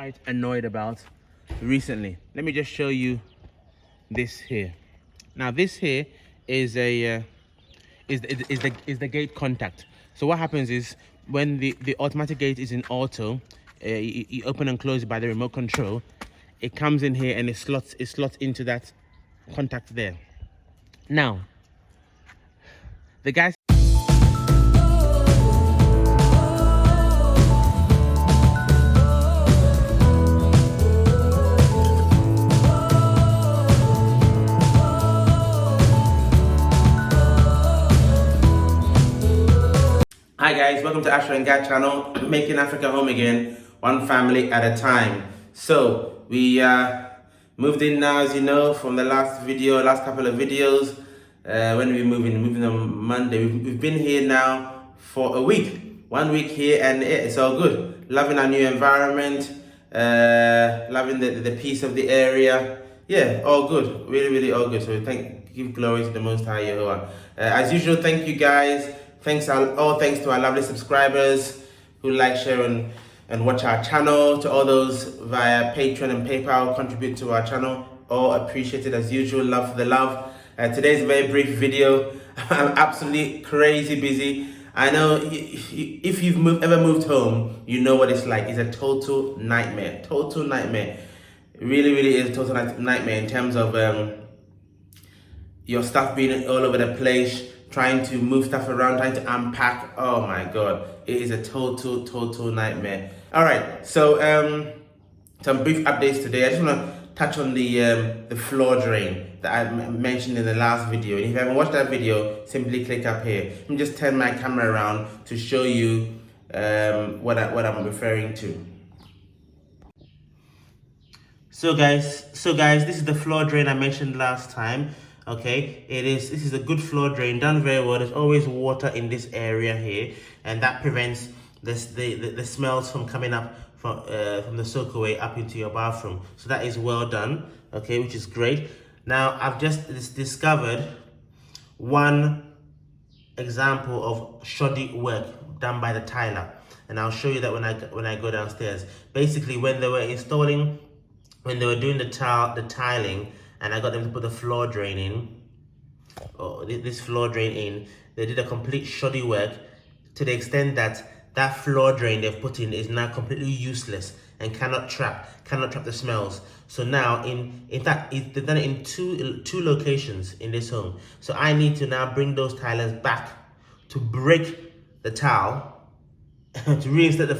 quite annoyed about recently. Let me just show you this here. Now this here is a is the gate contact. So what happens is when the automatic gate is in auto, you open and close it by the remote control. It comes in here and it slots into that contact there. Now the guys. Hi guys, welcome to AsherGad channel, making Africa home again, one family at a time. So we moved in now, as you know, from the last couple of videos. When we moving on Monday, we've been here now for a week, 1 week here, and it's all good. Loving our new environment, loving the peace of the area. Yeah, all good, really all good. So give glory to the Most High Yehovah. As usual, thank you guys. Thanks to our lovely subscribers who like, share, and watch our channel. To all those via Patreon and PayPal contribute to our channel, all appreciated as usual. Love for the love. Today's a very brief video. I'm absolutely crazy busy. I know if you've ever moved home, you know what it's like. It's a total nightmare. Total nightmare. It really is a total nightmare in terms of your stuff being all over the place, trying to move stuff around, trying to unpack. Oh my God, it is a total nightmare. All right, so some brief updates today. I just want to touch on the floor drain that I mentioned in the last video. And if you haven't watched that video, simply click up here. Let me just turn my camera around to show you what I'm referring to. So guys, this is the floor drain I mentioned last time. Okay, this is a good floor drain, done very well. There's always water in this area here, and that prevents the smells from coming up from the soakaway up into your bathroom. So that is well done, okay, which is great. Now I've just discovered one example of shoddy work done by the tiler, and I'll show you that when I go downstairs. Basically, when they were doing the tiling, and I got them to put the floor drain in, this floor drain in, they did a complete shoddy work to the extent that that floor drain they've put in is now completely useless and cannot trap the smells. So now, in fact, they've done it in two locations in this home. So I need to now bring those tilers back to break the tile, to reinstate the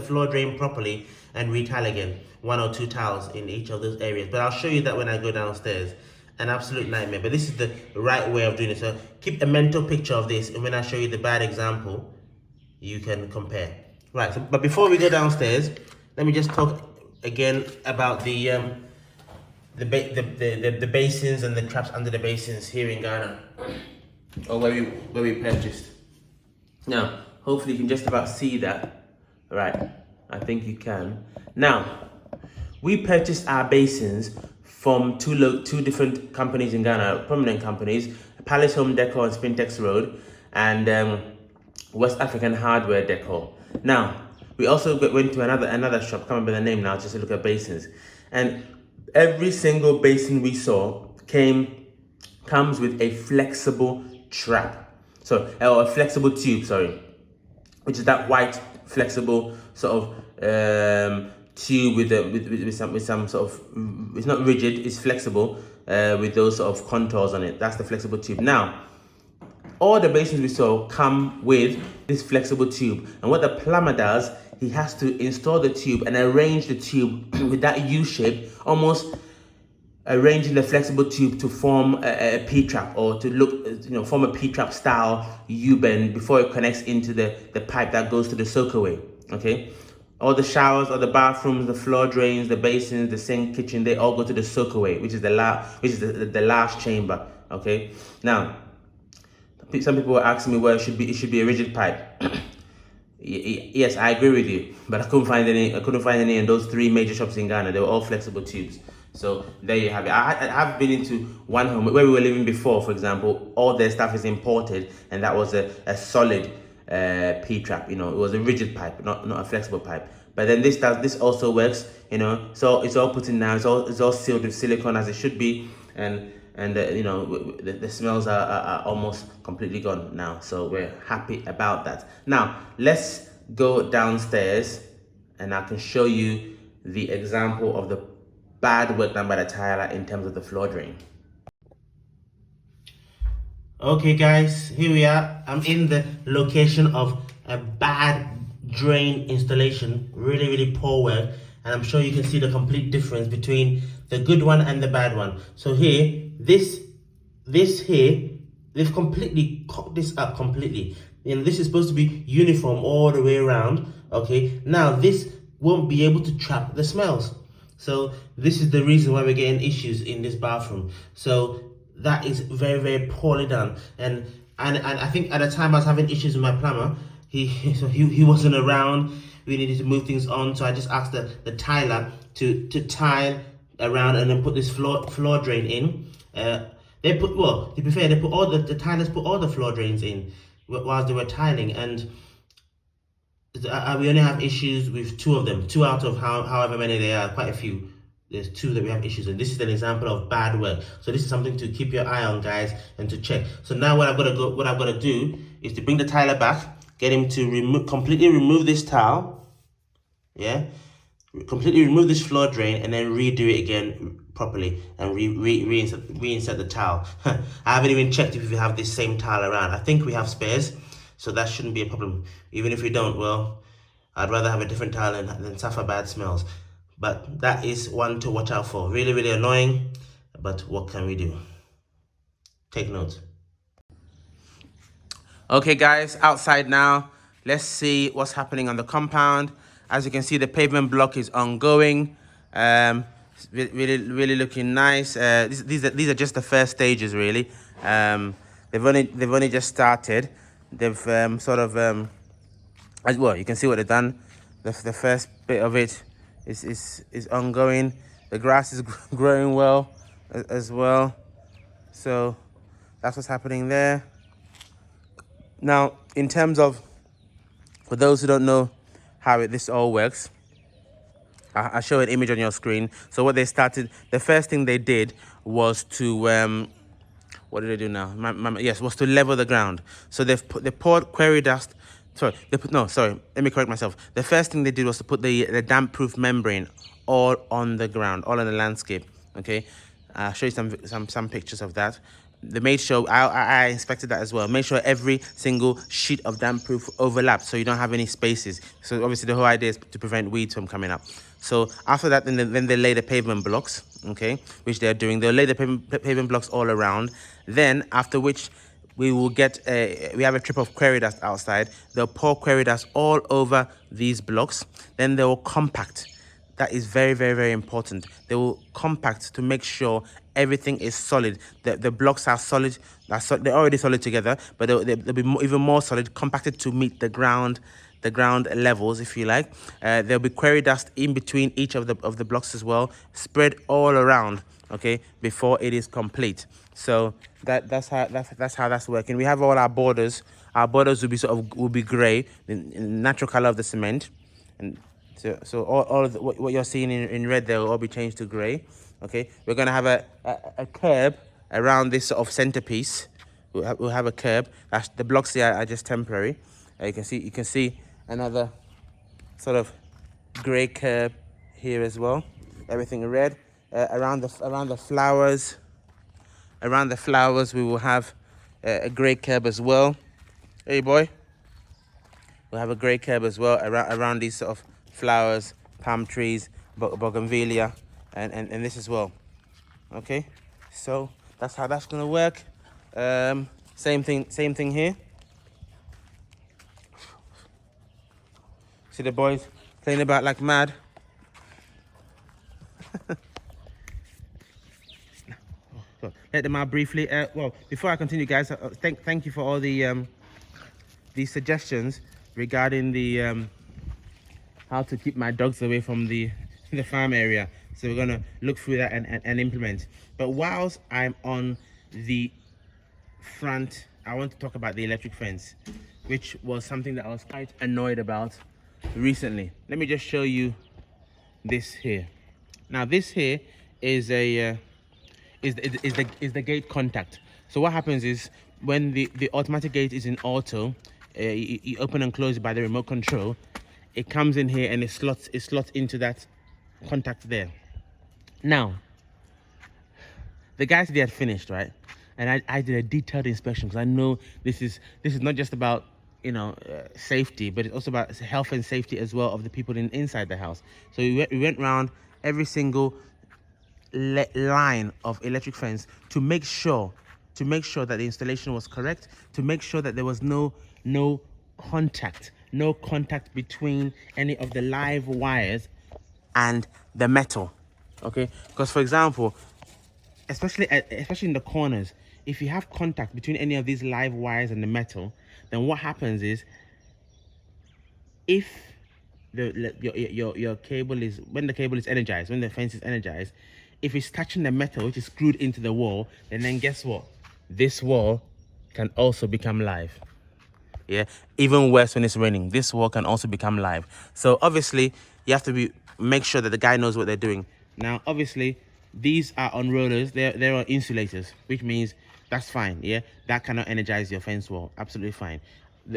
floor drain properly and retile again. 1 or 2 tiles in each of those areas, but I'll show you that when I go downstairs. An absolute nightmare, but this is the right way of doing it. So keep a mental picture of this, and when I show you the bad example, you can compare. Right, so, but before we go downstairs, let me just talk again about the basins and the traps under the basins here in Ghana, or where we purchased. Now, hopefully you can just about see that. Right, I think you can. Now, we purchased our basins from two different companies in Ghana, prominent companies, Palace Home Decor on Spintex Road, and West African Hardware Decor. Now, we also went to another shop, can't remember the name now, just to look at basins. And every single basin we saw comes with a flexible trap. So, or a flexible tube, sorry, which is that white flexible sort of tube with some sort of, it's not rigid, it's flexible, with those sort of contours on it. That's the flexible tube. Now, all the basins we saw come with this flexible tube, and what the plumber does, he has to install the tube and arrange the tube with that U shape, almost arranging the flexible tube to form a P-trap, or to look, form a P-trap style U-bend before it connects into the pipe that goes to the soakaway. Okay. All the showers, all the bathrooms, the floor drains, the basins, the sink, kitchen, they all go to the soakaway, which is the last chamber. Okay. Now, some people were asking me, well, it should be a rigid pipe. Yes, I agree with you, but I couldn't find any in those 3 major shops in Ghana. They were all flexible tubes. So there you have it. I have been into one home where we were living before, for example. All their stuff is imported, and that was a solid P-trap. It was a rigid pipe, not a flexible pipe. But then this also works, you know. So it's all put in now. It's all sealed with silicone as it should be, and you know, the smells are almost completely gone now. So we're happy about that. Now let's go downstairs, and I can show you the example of the bad work done by the tiler in terms of the floor drain. Okay guys, here we are. I'm in the location of a bad drain installation, really poor work, and I'm sure you can see the complete difference between the good one and the bad one. So here, this here, they've completely cocked this up completely, and this is supposed to be uniform all the way around. Okay, now this won't be able to trap the smells. So this is the reason why we're getting issues in this bathroom. So that is very poorly done, and I think at the time I was having issues with my plumber. He wasn't around. We needed to move things on, so I just asked the tiler to tile around and then put this floor drain in. They put, well, to be fair, they put all the tilers put all the floor drains in whilst they were tiling, and we only have issues with 2 of them. 2 out of however many there are, quite a few. There's 2 that we have issues, and this is an example of bad work. So this is something to keep your eye on, guys, and to check. So now what I've got to do is to bring the tiler back, get him to completely remove this tile, yeah, completely remove this floor drain, and then redo it again properly and reinsert the tile. I haven't even checked if we have this same tile around. I think we have spares, so that shouldn't be a problem. Even if we don't, well, I'd rather have a different tile than suffer bad smells. But that is one to watch out for. Really annoying, but what can we do? Take note. Okay guys, outside now. Let's see what's happening on the compound. As you can see, the pavement block is ongoing. Really looking nice. These are just the first stages, really. They've only just started. They've well, you can see what they've done. The first bit of it is ongoing. The grass is growing well as well. So that's what's happening there. Now, in terms of, for those who don't know how this all works, I'll show an image on your screen. So what they started, the first thing they did was to, what did they do now? Yes, was to level the ground. So they poured quarry dust. Sorry, let me correct myself. The first thing they did was to put the damp-proof membrane all on the ground, all on the landscape. Okay, I'll show you some pictures of that. They made sure, I inspected that as well. Make sure every single sheet of damp-proof overlaps, so you don't have any spaces. So obviously the whole idea is to prevent weeds from coming up. So after that, then they lay the pavement blocks, okay, which they're doing. They'll lay the pavement blocks all around. Then after which, we will get we have a trip of quarry dust outside. They'll pour quarry dust all over these blocks. Then they will compact. That is very important. They will compact to make sure everything is solid. The blocks are solid. They're already solid together, but they'll be even more solid, compacted to meet the ground levels, if you like. There'll be quarry dust in between each of the blocks as well, spread all around, okay, before it is complete. So that's how that's working. We have all our borders. Our borders will be grey, the natural color of the cement, and so all of what you're seeing in red there will all be changed to grey. Okay, we're gonna have a curb around this sort of centerpiece. We'll have a curb. That's, the blocks here are just temporary. You can see another sort of grey curb here as well. Everything red. Around the flowers. Around the flowers, we will have a grey curb as well. Hey boy. We'll have a grey curb as well around these sort of flowers, palm trees, bougainvillea, and this as well. Okay, so that's how that's gonna work. Same thing here. See the boys playing about like mad. Let them out briefly. Well, before I continue, guys, thank you for all the these suggestions regarding the how to keep my dogs away from the farm area. So we're gonna look through that and implement. But whilst I'm on the front, I want to talk about the electric fence, which was something that I was quite annoyed about recently. Let me just show you this here. Now this here is a is the gate contact. So what happens is when the automatic gate is in auto, you open and close it by the remote control. It comes in here and it slots into that contact there. Now the guys, they had finished, right? And I did a detailed inspection because I know this is not just about, you know, safety, but it's also about health and safety as well of the people inside the house. So we went around every single line of electric fence to make sure that the installation was correct, to make sure that there was no contact between any of the live wires and the metal. Okay, because for example, especially in the corners, if you have contact between any of these live wires and the metal, then what happens is, if your cable is, when the cable is energized, when the fence is energized, if it's touching the metal which is screwed into the wall, then guess what? This wall can also become live. Yeah, even worse when it's raining. This wall can also become live. So obviously you have to make sure that the guy knows what they're doing. Now obviously these are on rollers, they're on insulators, which means that's fine. Yeah, that cannot energize your fence wall. Absolutely fine.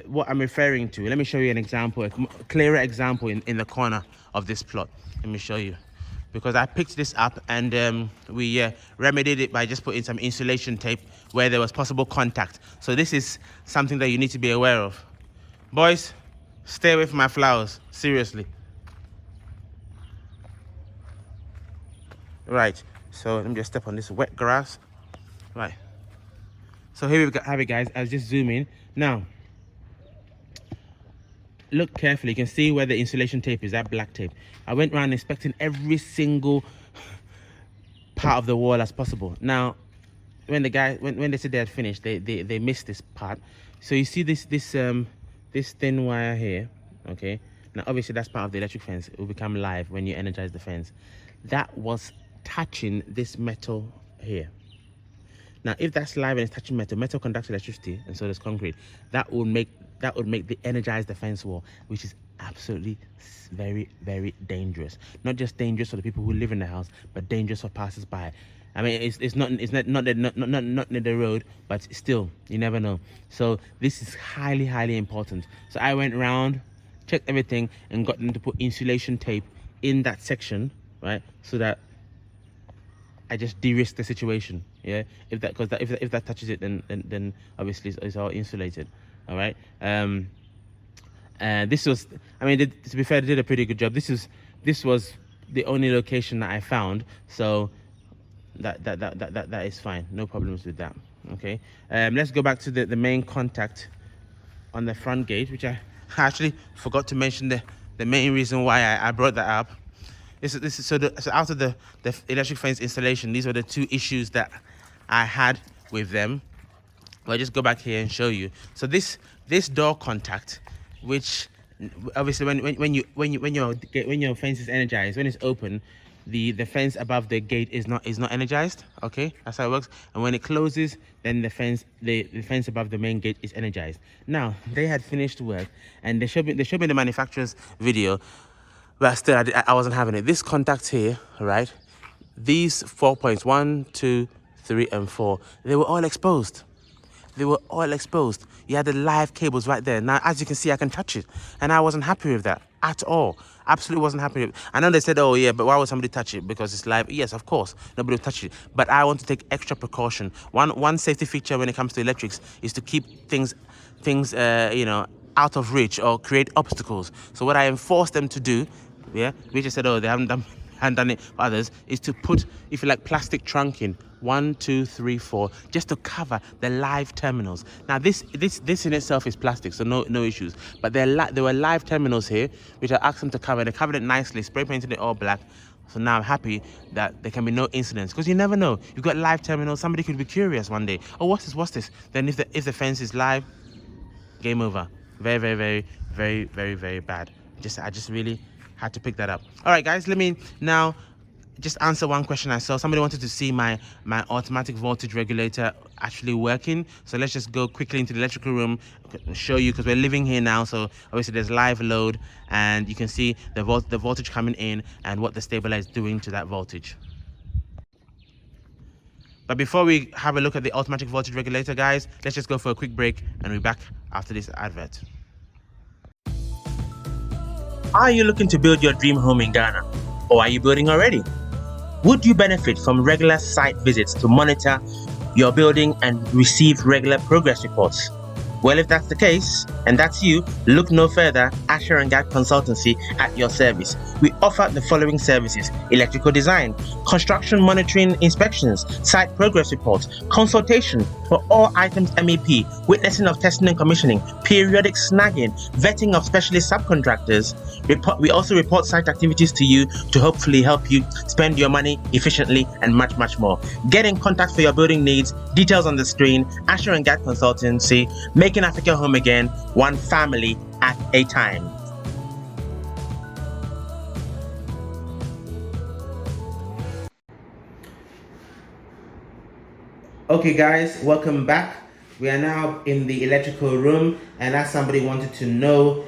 What I'm referring to, let me show you an example, a clearer example in the corner of this plot. Let me show you, because I picked this up and we remedied it by just putting some insulation tape where there was possible contact. So this is something that you need to be aware of. Boys, stay away from my flowers, seriously. Right, so let me just step on this wet grass. Right, so here we have it, guys. I'll just zoom in. Now, look carefully. You can see where the insulation tape is, that black tape. I went around inspecting every single part of the wall as possible. Now, when they said they had finished, they missed this part. So you see this thin wire here, okay? Now, obviously, that's part of the electric fence. It will become live when you energize the fence. That was touching this metal here. Now, if that's live and it's touching metal conducts electricity, and so does concrete. That would make the energize the fence wall, which is absolutely very, very dangerous. Not just dangerous for the people who live in the house, but dangerous for passers-by. I mean, it's not near the road, but still, you never know. So this is highly, highly important. So I went around, checked everything, and got them to put insulation tape in that section, right? So that I just de-risk the situation. Yeah, if that touches it, then obviously it's all insulated. All right. This was, I mean, to be fair, they did a pretty good job. This was the only location that I found, so that is fine. No problems with that. Okay. Let's go back to the main contact on the front gate, which I actually forgot to mention the main reason why I brought that up. So out of the electric fence installation, these were the two issues that I had with them. I'll just go back here and show you. So this door contact, which obviously when your fence is energized, when it's open, the fence above the gate is not energized. Okay, that's how it works. And when it closes, then the fence above the main gate is energized. Now they had finished work and they showed me the manufacturer's video. But still, I wasn't having it. This contact here, right? These 4 points, 1, 2, 3, and 4, they were all exposed. They were all exposed. You had the live cables right there. Now, as you can see, I can touch it. And I wasn't happy with that at all. Absolutely wasn't happy with it. I know they said, oh, yeah, but why would somebody touch it? Because it's live. Yes, of course, nobody will touch it. But I want to take extra precaution. One safety feature when it comes to electrics is to keep things you know, out of reach or create obstacles. So what I enforced them to do, yeah, which I said, oh, they haven't done it for others, is to put, if you like, plastic trunking, 1, 2, 3, 4, just to cover the live terminals. Now this in itself is plastic, so no issues. But there were live terminals here, which I asked them to cover. They covered it nicely, spray painted it all black. So now I'm happy that there can be no incidents, because you never know. You've got live terminals. Somebody could be curious one day. Oh, what's this? Then if the fence is live, game over. Very, very, very, very, very, very bad. I just really had to pick that up. All right, guys, let me now just answer one question I saw. Somebody wanted to see my automatic voltage regulator actually working. So let's just go quickly into the electrical room, show you, because we're living here now. So obviously there's live load, and you can see the voltage coming in and what the stabilizer is doing to that voltage. But before we have a look at the automatic voltage regulator, guys, let's just go for a quick break and we're back after this advert. Are you looking to build your dream home in Ghana? Or are you building already? Would you benefit from regular site visits to monitor your building and receive regular progress reports? Well, if that's the case, and that's you, look no further. AsherGad Consultancy at your service. We offer the following services: electrical design, construction monitoring inspections, site progress reports, consultation for all items MEP, witnessing of testing and commissioning, periodic snagging, vetting of specialist subcontractors. We also report site activities to you to hopefully help you spend your money efficiently and much, much more. Get in contact for your building needs. Details on the screen. AsherGad Consultancy, making Africa home again, one family at a time. Okay guys, welcome back. We are now in the electrical room, and as somebody wanted to know,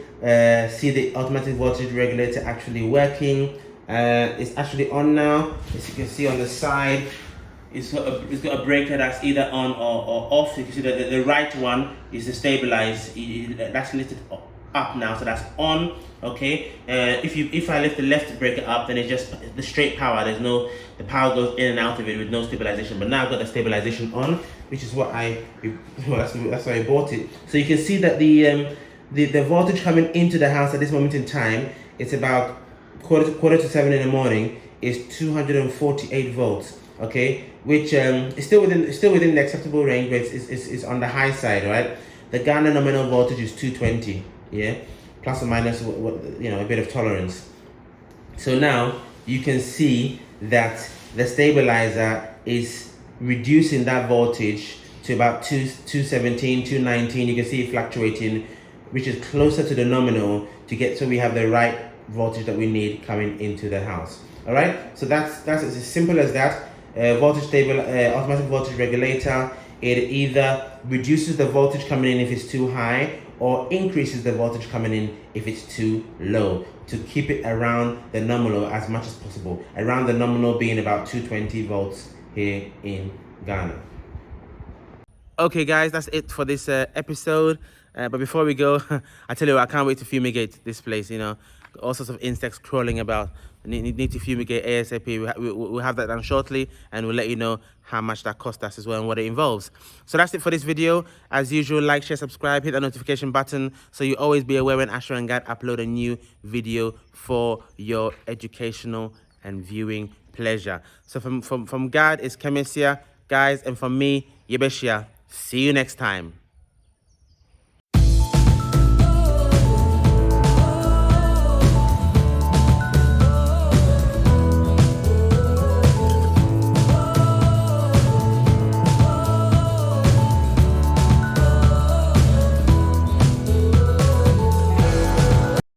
see the automatic voltage regulator actually working. It's actually on now. As you can see on the side, it's got a breaker that's either on or off. You can see that the right one is the stabilize. That's lifted up now, so that's on. Okay. If I lift the left breaker up, then it's just the straight power. The power goes in and out of it with no stabilization. But now I've got the stabilization on, which is what that's why I bought it. So you can see that the voltage coming into the house at this moment in time, it's about quarter to 7 in the morning, is 248 volts. Okay, which is still within the acceptable range, but it's on the high side, right? The Ghana nominal voltage is 220, yeah, plus or minus a bit of tolerance. So now you can see that the stabilizer is reducing that voltage to about 217, 219. You can see it fluctuating, which is closer to the nominal to get so we have the right voltage that we need coming into the house. All right, so that's as simple as that. Automatic voltage regulator. It either reduces the voltage coming in if it's too high, or increases the voltage coming in if it's too low, to keep it around the nominal as much as possible. Around the nominal being about 220 volts here in Ghana. Okay guys, that's it for this episode. But before we go, I tell you what, I can't wait to fumigate this place. All sorts of insects crawling about. Need to fumigate ASAP. We'll have that done shortly, and we'll let you know how much that cost us as well and what it involves. So that's it for this video. As usual, like, share, subscribe, hit that notification button so you always be aware when AsherGad upload a new video for your educational and viewing pleasure. So from Gad, it's Kemesia, guys, and from me, Yebeshia. See you next time.